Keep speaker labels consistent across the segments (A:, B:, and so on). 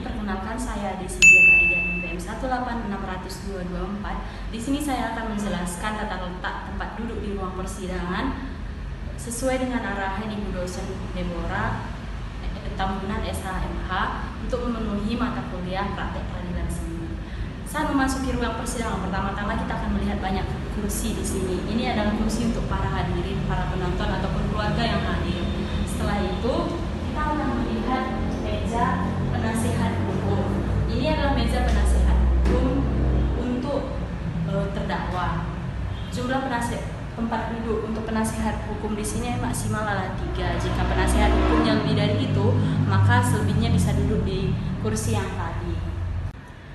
A: perkenalkan saya Desi Dian MPM 1860224. Di sini saya akan menjelaskan tata letak tempat duduk di ruang persidangan sesuai dengan arahan Ibu dosen Deborah Tambunan SHMH untuk memenuhi mata kuliah praktek peradilan seni. Saat memasuki ruang persidangan, pertama-tama kita akan melihat banyak kursi di sini. Ini adalah kursi untuk para hadirin, para penonton ataupun keluarga yang hadir. Setelah itu, kita akan melihat meja penasihat hukum. Ini adalah meja penasihat hukum untuk terdakwa. Jumlah tempat duduk untuk penasihat hukum di sini maksimal adalah 3. Jika penasihat hukumnya lebih dari itu, maka selebihnya bisa duduk di kursi yang tadi.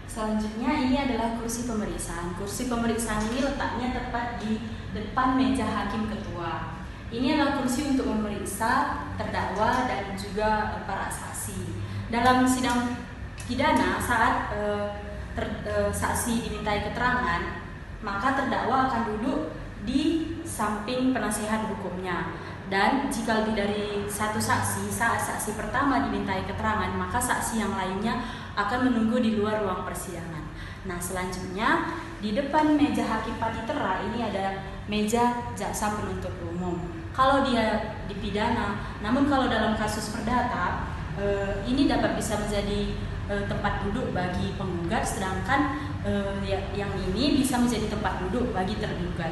A: Selanjutnya ini adalah kursi pemeriksaan. Kursi pemeriksaan ini letaknya tepat di depan meja hakim ketua. Ini adalah kursi untuk memeriksa terdakwa dan juga para saksi. Dalam sidang pidana, saat saksi dimintai keterangan, maka terdakwa akan duduk di samping penasihat hukumnya. Dan jika lebih dari satu saksi, saat saksi pertama dimintai keterangan, maka saksi yang lainnya akan menunggu di luar ruang persidangan. Nah, selanjutnya di depan meja hakim patitera ini ada meja jaksa penuntut umum. Kalau dia dipidana, namun kalau dalam kasus perdata, ini dapat bisa menjadi tempat duduk bagi penggugat, sedangkan yang ini bisa menjadi tempat duduk bagi tergugat.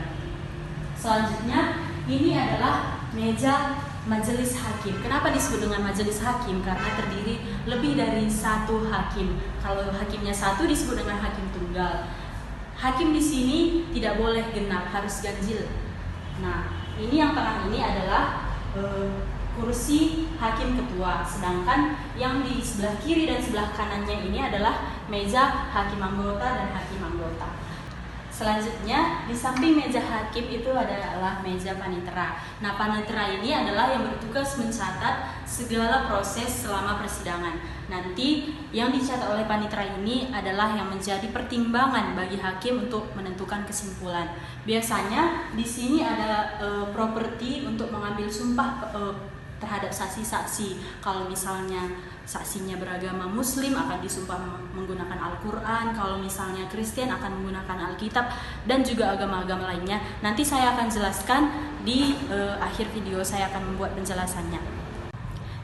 A: Selanjutnya ini adalah meja majelis hakim. Kenapa disebut dengan majelis hakim? Karena terdiri lebih dari satu hakim. Kalau hakimnya satu disebut dengan hakim tunggal. Hakim di sini tidak boleh genap, harus ganjil. Nah, ini yang tengah ini adalah kursi hakim ketua, sedangkan yang di sebelah kiri dan sebelah kanannya ini adalah meja hakim anggota dan hakim anggota. Selanjutnya di samping meja hakim itu adalah meja panitera. Nah, panitera ini adalah yang bertugas mencatat segala proses selama persidangan. Nanti yang dicatat oleh panitera ini adalah yang menjadi pertimbangan bagi hakim untuk menentukan kesimpulan. Biasanya di sini ada properti untuk mengambil sumpah terhadap saksi-saksi. Kalau misalnya saksinya beragama Muslim akan disumpah menggunakan Al-Quran, kalau misalnya Kristen akan menggunakan Alkitab, dan juga agama-agama lainnya. Nanti saya akan jelaskan di akhir video, saya akan membuat penjelasannya.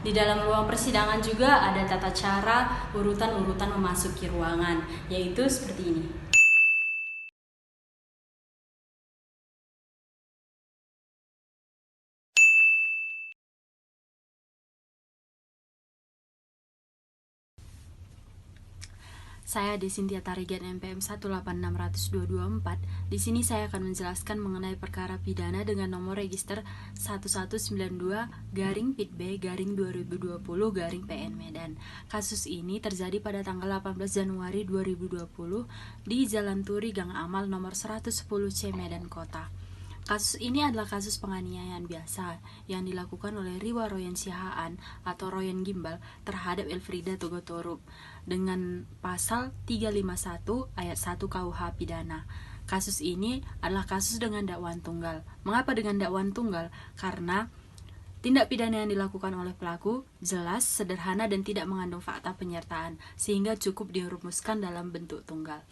A: Di dalam ruang persidangan juga ada tata cara urutan-urutan memasuki ruangan, yaitu seperti ini. Saya Desintia Tarigan MPM 1860224. Di sini saya akan menjelaskan mengenai perkara pidana dengan nomor register 1192-PIT-B-2020-PN Medan. Kasus ini terjadi pada tanggal 18 Januari 2020 di Jalan Turi Gang Amal nomor 110C Medan Kota. Kasus ini adalah kasus penganiayaan biasa yang dilakukan oleh Riwa Royan Sihaan atau Royan Gimbal terhadap Elfrida Togotorup dengan pasal 351 ayat 1 KUH Pidana. Kasus ini adalah kasus dengan dakwaan tunggal. Mengapa dengan dakwaan tunggal? Karena tindak pidana yang dilakukan oleh pelaku jelas, sederhana, dan tidak mengandung fakta penyertaan, sehingga cukup dirumuskan dalam bentuk tunggal.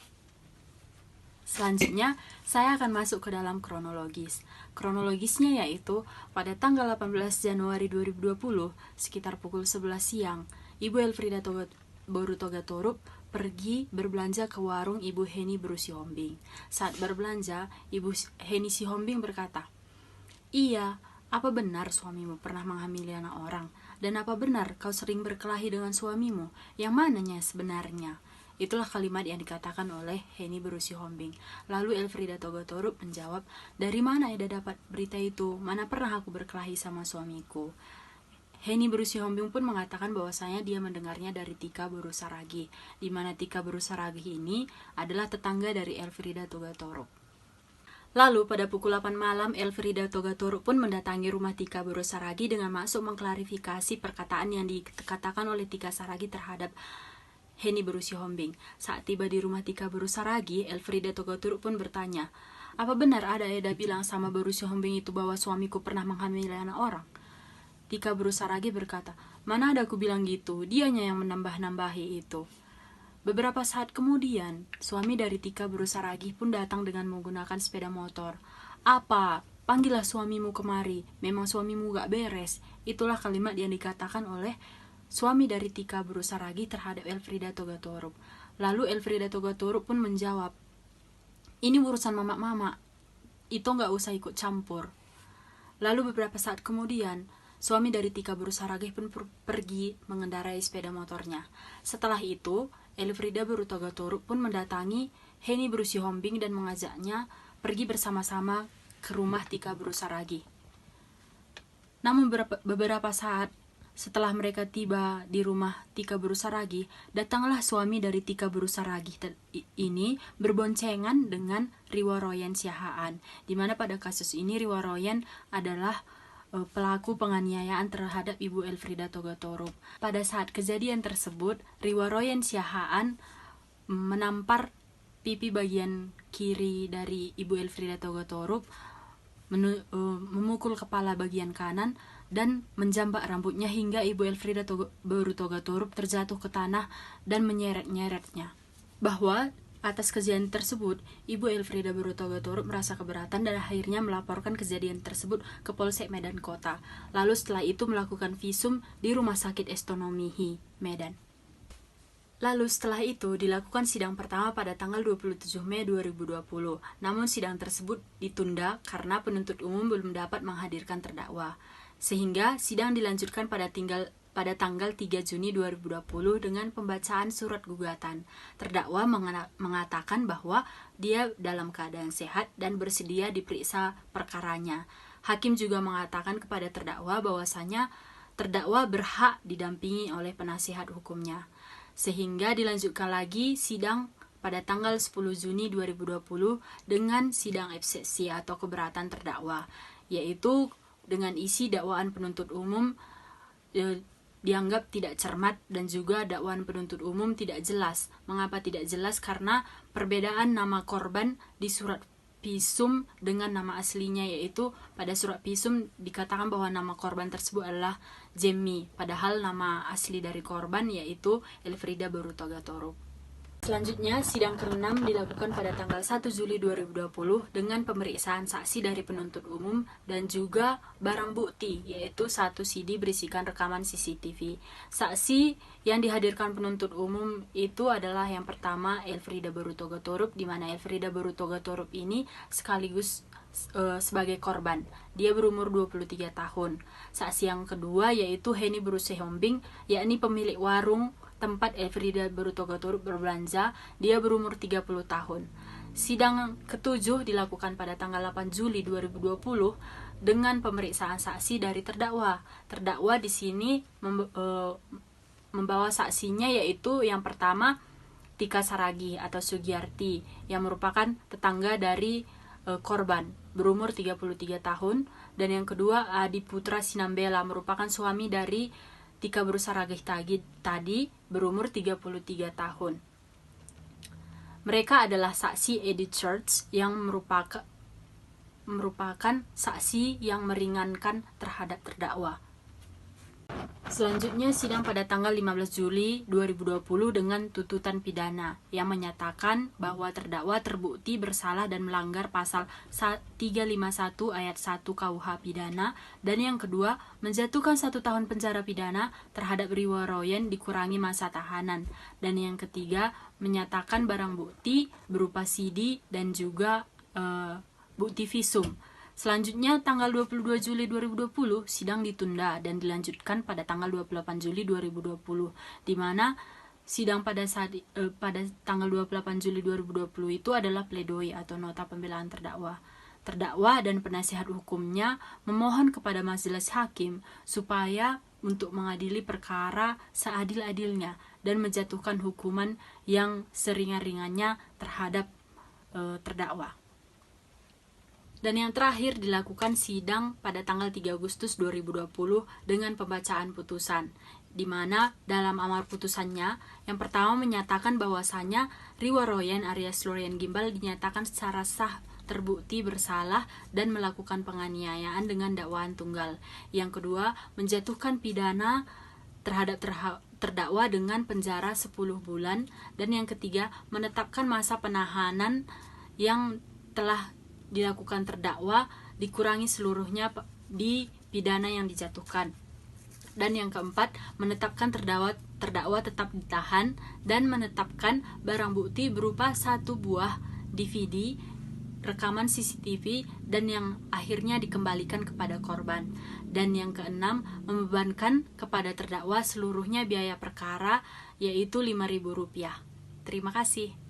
A: Selanjutnya, saya akan masuk ke dalam kronologis. Kronologisnya yaitu pada tanggal 18 Januari 2020, sekitar pukul 11 siang, Ibu Elfrida Boru Togotorup pergi berbelanja ke warung Ibu Heni Beru Sihombing. Saat berbelanja, Ibu Heni Sihombing berkata, "Iya, apa benar suamimu pernah menghamili anak orang? Dan apa benar kau sering berkelahi dengan suamimu? Yang mananya sebenarnya?" Itulah kalimat yang dikatakan oleh Heni Beru Sihombing. Lalu Elfrida Togotorup menjawab, "Dari mana Eda dapat berita itu? Mana pernah aku berkelahi sama suamiku?" Heni Beru Sihombing pun mengatakan bahwasanya dia mendengarnya dari Tika Beru Saragi, di mana Tika Beru Saragi ini adalah tetangga dari Elfrida Togotorup. Lalu pada pukul 8 malam, Elfrida Togotorup pun mendatangi rumah Tika Beru Saragi dengan masuk mengklarifikasi perkataan yang dikatakan oleh Tika Saragi terhadap Heni Beru Sihombing. Saat tiba di rumah Tika Beru Saragi, Elfrida Togotorup pun bertanya, "Apa benar ada Eda bilang sama Beru Sihombing itu bahwa suamiku pernah menghamili anak orang?" Tika Beru Saragi berkata,
B: Mana ada aku bilang gitu, dianya yang menambah-nambahi itu. Beberapa saat kemudian, suami dari Tika berusaha ragih pun datang dengan menggunakan sepeda motor. Apa? Panggillah suamimu kemari, memang suamimu gak beres. Itulah kalimat yang dikatakan oleh suami dari Tika berusaha ragih terhadap Elfrieda Togatorup. Lalu Elfrieda Togatorup pun menjawab, ini urusan mama-mama, itu gak usah ikut campur. Lalu beberapa saat kemudian, suami dari Tika berusaha ragih pun pergi mengendarai sepeda motornya. Setelah itu, Elfrieda Togatorup pun mendatangi Heni Hombing dan mengajaknya pergi bersama-sama ke rumah Tika Saragi. Namun beberapa saat setelah mereka tiba di rumah Tika Saragi, datanglah suami dari Tika Saragi ini berboncengan dengan Riwaroyen Siahaan, di mana pada kasus ini Riwaroyen adalah pelaku penganiayaan terhadap Ibu Elfrieda Togatorup. Pada saat kejadian tersebut, Riwaroyen Siahaan menampar pipi bagian kiri dari Ibu Elfrieda Togatorup, memukul kepala bagian kanan, dan menjambak rambutnya hingga Ibu Elfrieda Togatorup terjatuh ke tanah dan menyeret-nyeretnya. Bahwa atas kejadian tersebut, Ibu Elfrieda Togatorup merasa keberatan dan akhirnya melaporkan kejadian tersebut ke Polsek Medan Kota. Lalu setelah itu melakukan visum di Rumah Sakit Estonomihi, Medan. Lalu setelah itu dilakukan sidang pertama pada tanggal 27 Mei 2020. Namun sidang tersebut ditunda karena penuntut umum belum dapat menghadirkan terdakwa. Sehingga sidang dilanjutkan pada tanggal 3 Juni 2020 dengan pembacaan surat gugatan. Terdakwa mengatakan bahwa dia dalam keadaan sehat dan bersedia diperiksa perkaranya. Hakim juga mengatakan kepada terdakwa bahwasanya terdakwa berhak didampingi oleh penasihat hukumnya. Sehingga dilanjutkan lagi sidang pada tanggal 10 Juni 2020 dengan sidang eksepsi atau keberatan terdakwa, yaitu dengan isi dakwaan penuntut umum dianggap tidak cermat dan juga dakwaan penuntut umum tidak jelas. Mengapa tidak jelas? Karena perbedaan nama korban di surat visum dengan nama aslinya, yaitu pada surat visum dikatakan bahwa nama korban tersebut adalah Jemmy, padahal nama asli dari korban yaitu Elfrieda Togatorup. Selanjutnya, sidang ke-6 dilakukan pada tanggal 1 Juli 2020 dengan pemeriksaan saksi dari penuntut umum dan juga barang bukti, yaitu 1 CD berisikan rekaman CCTV. Saksi yang dihadirkan penuntut umum itu adalah yang pertama Elfrieda Togatorup, di mana Elfrieda Togatorup ini sekaligus sebagai korban. Dia berumur 23 tahun. Saksi yang kedua yaitu Heni Hombing, yakni pemilik warung tempat Elfrieda Togatorup berbelanja. Dia berumur 30 tahun. Sidang ke-7 dilakukan pada tanggal 8 Juli 2020 dengan pemeriksaan saksi dari terdakwa. Terdakwa di sini membawa saksinya, yaitu yang pertama Tika Saragi atau Sugiyarti yang merupakan tetangga dari korban, berumur 33 tahun, dan yang kedua Adi Putra Sinambela merupakan suami dari Tika Saragi tadi, berumur 33 tahun. Mereka adalah saksi Edith Church yang merupakan saksi yang meringankan terhadap terdakwa. Selanjutnya sidang pada tanggal 15 Juli 2020 dengan tuntutan pidana yang menyatakan bahwa terdakwa terbukti bersalah dan melanggar pasal 351 ayat 1 KUH pidana, dan yang kedua menjatuhkan 1 tahun penjara pidana terhadap Riwaroyen dikurangi masa tahanan, dan yang ketiga menyatakan barang bukti berupa CD dan juga bukti visum. Selanjutnya, tanggal 22 Juli 2020, sidang ditunda dan dilanjutkan pada tanggal 28 Juli 2020, di mana sidang pada tanggal 28 Juli 2020 itu adalah pledoi atau nota pembelaan terdakwa. Terdakwa dan penasihat hukumnya memohon kepada majelis hakim supaya untuk mengadili perkara seadil-adilnya dan menjatuhkan hukuman yang seringan-ringannya terhadap terdakwa. Dan yang terakhir dilakukan sidang pada tanggal 3 Agustus 2020 dengan pembacaan putusan, di mana dalam amar putusannya yang pertama menyatakan bahwasanya Riwaroyen alias Lorian Gimbal dinyatakan secara sah terbukti bersalah dan melakukan penganiayaan dengan dakwaan tunggal. Yang kedua, menjatuhkan pidana terhadap terdakwa dengan penjara 10 bulan. Dan yang ketiga, menetapkan masa penahanan yang telah dilakukan terdakwa dikurangi seluruhnya di pidana yang dijatuhkan. Dan yang keempat, menetapkan terdakwa tetap ditahan dan menetapkan barang bukti berupa 1 buah DVD, rekaman CCTV, dan yang akhirnya dikembalikan kepada korban. Dan yang keenam, membebankan kepada terdakwa seluruhnya biaya perkara, yaitu Rp5.000. Terima kasih.